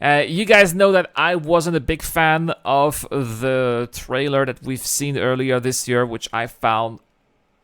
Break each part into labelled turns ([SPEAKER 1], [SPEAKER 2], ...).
[SPEAKER 1] You guys know that I wasn't a big fan of the trailer that we've seen earlier this year, which I found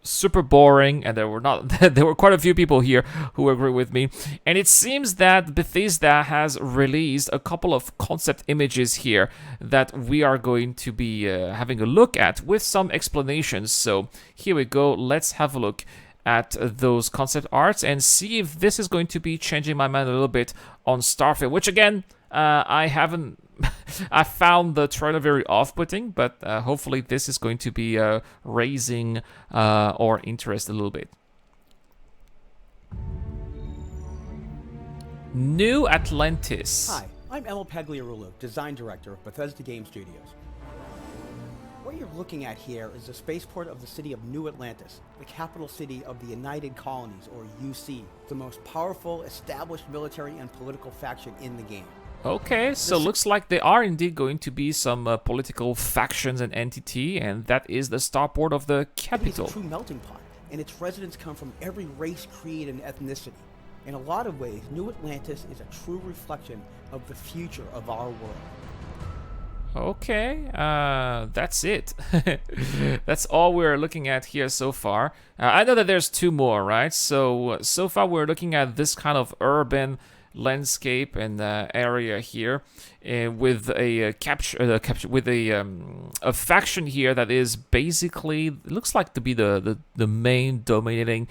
[SPEAKER 1] super boring, and there were quite a few people here who agree with me. And it seems that Bethesda has released a couple of concept images here that we are going to be having a look at with some explanations. So here we go. Let's have a look at those concept arts and see if this is going to be changing my mind a little bit on Starfield, which again, I haven't I found the trailer very off-putting, but hopefully this is going to be raising our interest a little bit. New Atlantis.
[SPEAKER 2] Hi, I'm Emil Pagliarulo, Design Director of Bethesda Game Studios. What you're looking at here is the spaceport of the city of New Atlantis, the capital city of the United Colonies, or UC, the most powerful established military and political faction in the game.
[SPEAKER 1] Okay, so looks like there are indeed going to be some political factions and entity, and that is the starport of the capital.
[SPEAKER 2] It's a true melting pot, and its residents come from every race, creed, and ethnicity. In a lot of ways, New Atlantis is a true reflection of the future of our world.
[SPEAKER 1] Okay, that's it. That's all we're looking at here so far. I know that there's two more, right? So far we're looking at this kind of urban landscape and area here, with a a faction here that is basically, it looks like to be the main dominating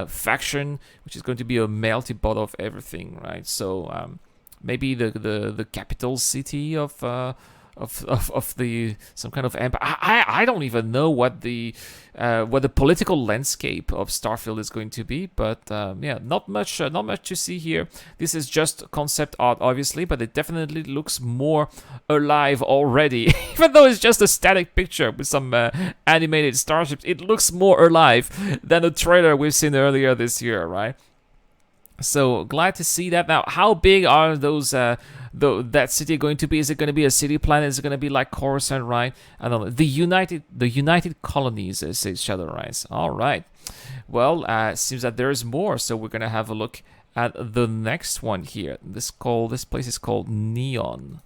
[SPEAKER 1] faction, which is going to be a melting pot of everything, right? So maybe the capital city of the some kind of empire. I don't even know what the political landscape of Starfield is going to be, but yeah, not much to see here. This is just concept art, obviously, but it definitely looks more alive already. Even though it's just a static picture with some animated starships, it looks more alive than the trailer we've seen earlier this year, right? So glad to see that. Now, how big are those that city going to be? Is it going to be a city planet? Is it going to be like Coruscant, right? I don't know. The United Colonies, says Shadowrise. All right. Well, seems that there's more. So we're going to have a look at the next one here. This place is called Neon.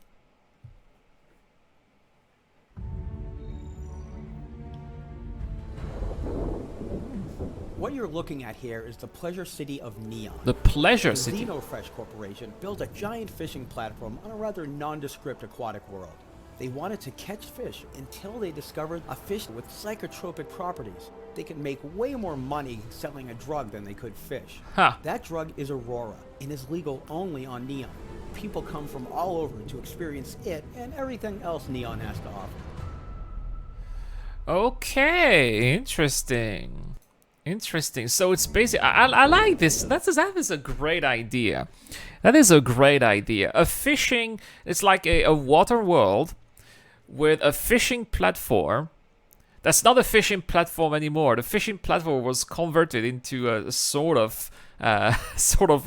[SPEAKER 2] What you're looking at here is the Pleasure City of Neon.
[SPEAKER 1] The Pleasure City.
[SPEAKER 2] The Xenofresh Corporation built a giant fishing platform on a rather nondescript aquatic world. They wanted to catch fish until they discovered a fish with psychotropic properties. They could make way more money selling a drug than they could fish.
[SPEAKER 1] Huh.
[SPEAKER 2] That drug is Aurora and is legal only on Neon. People come from all over to experience it and everything else Neon has to offer.
[SPEAKER 1] Okay, interesting. So it's basically, I like this. That is a great idea. That is a great idea. It's like a water world with a fishing platform. That's not a fishing platform anymore. The fishing platform was converted into a sort of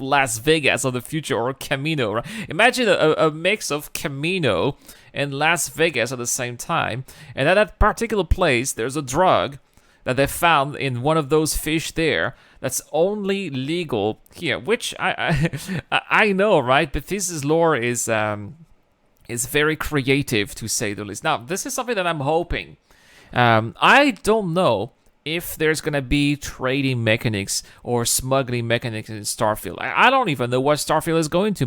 [SPEAKER 1] Las Vegas of the future, or Camino. Right? Imagine a mix of Camino and Las Vegas at the same time. And at that particular place, there's a drug that they found in one of those fish there that's only legal here, which I know, right? Bethesda's lore is very creative, to say the least. Now, this is something that I'm hoping. I don't know if there's gonna be trading mechanics or smuggling mechanics in Starfield. I don't even know what Starfield is going to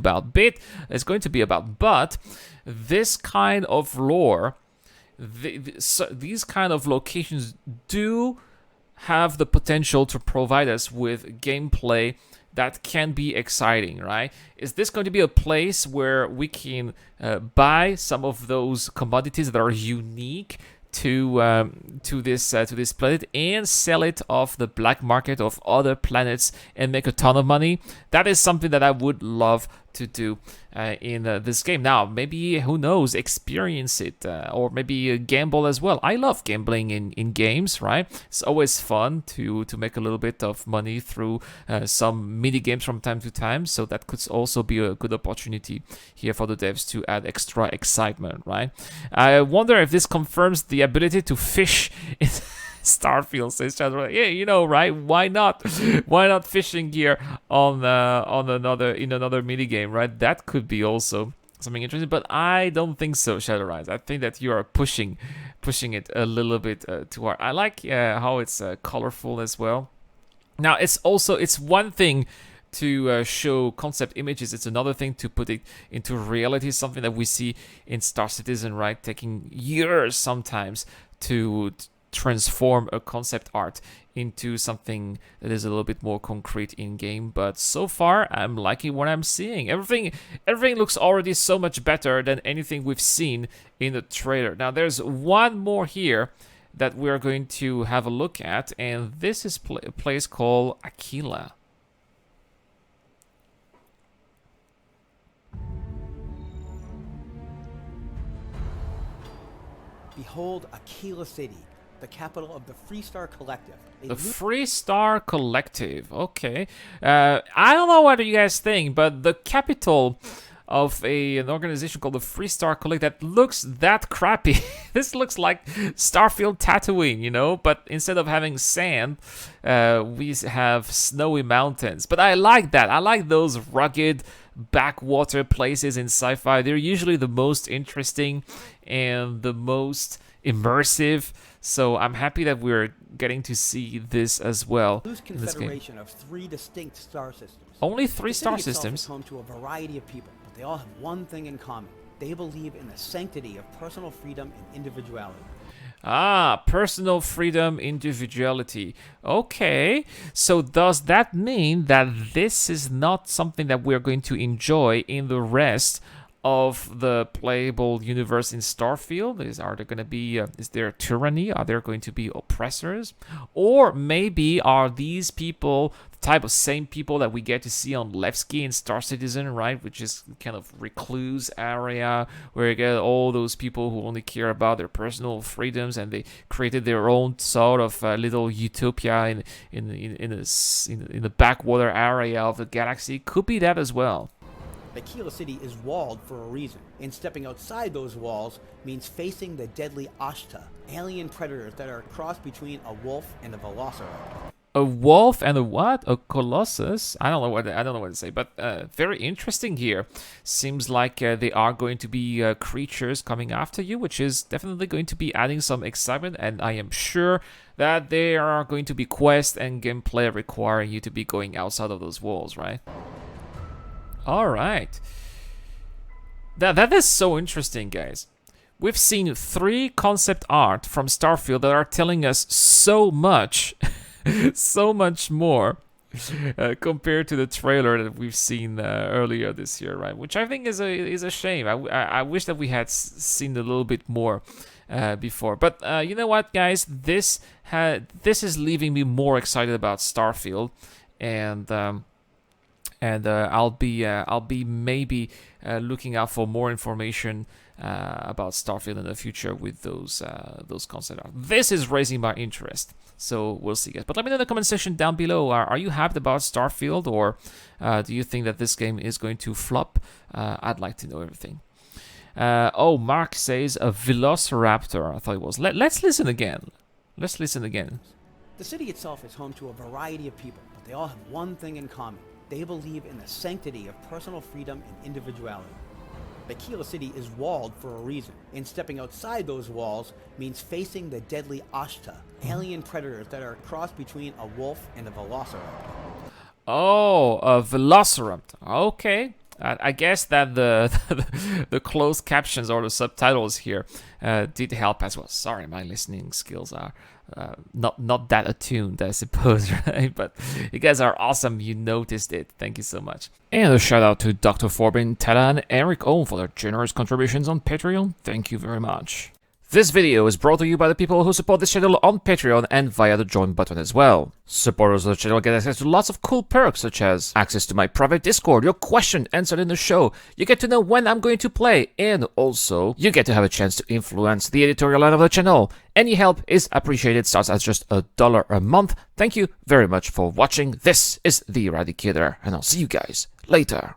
[SPEAKER 1] be about. But this kind of lore, these kind of locations do have the potential to provide us with gameplay that can be exciting, right? Is this going to be a place where we can buy some of those commodities that are unique to this planet and sell it off the black market of other planets and make a ton of money? That is something that I would love to do in this game. Now, maybe, who knows, experience it or maybe gamble as well. I love gambling in games, right? It's always fun to make a little bit of money through some mini games from time to time. So that could also be a good opportunity here for the devs to add extra excitement, right? I wonder if this confirms the ability to fish in Starfield, says Chandra. Yeah, you know, right? Why not? Why not fishing gear on another mini game, right? That could be also something interesting, but I don't think so, Shadowrise. I think that you are pushing it a little bit too hard. I like how it's colorful as well. Now, it's one thing to show concept images. It's another thing to put it into reality, something that we see in Star Citizen, right? Taking years sometimes to transform a concept art into something that is a little bit more concrete in game. But so far, I'm liking what I'm seeing. Everything looks already so much better than anything we've seen in the trailer. Now, there's one more here that we're going to have a look at, and this is a place called Aquila.
[SPEAKER 2] Behold Aquila City, the capital of the Freestar Collective.
[SPEAKER 1] The Freestar Collective. Okay. I don't know what you guys think, but the capital of an organization called the Freestar Collective that looks that crappy. This looks like Starfield Tatooine, you know, but instead of having sand, we have snowy mountains. But I like that. I like those rugged backwater places in sci-fi. They're usually the most interesting and the most immersive. So I'm happy that we're getting to see this as well
[SPEAKER 2] Loose
[SPEAKER 1] in this game.
[SPEAKER 2] confederation of 3 distinct star systems.
[SPEAKER 1] Only 3
[SPEAKER 2] The
[SPEAKER 1] star
[SPEAKER 2] city itself
[SPEAKER 1] systems.
[SPEAKER 2] is home to a variety of people, but they all have one thing in common. They believe in the sanctity of personal freedom and individuality.
[SPEAKER 1] Ah, personal freedom, individuality. Okay, so does that mean that this is not something that we're going to enjoy in the rest of the playable universe in Starfield? Are there going to be, is there tyranny? Are there going to be oppressors? Or maybe are these people the type of same people that we get to see on Levski in Star Citizen, right? Which is kind of recluse area where you get all those people who only care about their personal freedoms, and they created their own sort of little utopia in the backwater area of the galaxy. Could be that as well.
[SPEAKER 2] Aquila City is walled for a reason, and stepping outside those walls means facing the deadly Ashta, alien predators that are a cross between a wolf and a velociraptor.
[SPEAKER 1] A wolf and a what? A colossus? I don't know what to say, but very interesting here. Seems like they are going to be creatures coming after you, which is definitely going to be adding some excitement, and I am sure that there are going to be quests and gameplay requiring you to be going outside of those walls, right? All right. That is so interesting, guys. We've seen 3 concept art from Starfield that are telling us so much, so much more compared to the trailer that we've seen earlier this year, right? Which I think is a shame. I wish that we had seen a little bit more before. But you know what, guys? This is leaving me more excited about Starfield, and I'll be maybe looking out for more information about Starfield in the future with those concept art. This is raising my interest, so we'll see, guys. But let me know in the comment section down below. Are you happy about Starfield, or do you think that this game is going to flop? I'd like to know everything. Oh, Mark says a velociraptor. I thought it was. Let's listen again. Let's listen again.
[SPEAKER 2] The city itself is home to a variety of people, but they all have one thing in common. They believe in the sanctity of personal freedom and individuality. Aquila City is walled for a reason, and stepping outside those walls means facing the deadly Ashta, alien predators that are a cross between a wolf and a velociraptor.
[SPEAKER 1] Oh, a velociraptor. Okay. I guess that the closed captions or the subtitles here did help as well. Sorry, my listening skills are not that attuned, I suppose, right? But you guys are awesome. You noticed it. Thank you so much. And a shout out to Dr. Forbin, Tella, and Eric Ohm for their generous contributions on Patreon. Thank you very much. This video is brought to you by the people who support this channel on Patreon and via the join button as well. Supporters of the channel get access to lots of cool perks, such as access to my private Discord, your question answered in the show, you get to know when I'm going to play, and also you get to have a chance to influence the editorial line of the channel. Any help is appreciated, starts at just $1 a month. Thank you very much for watching. This is The Eradicator, and I'll see you guys later.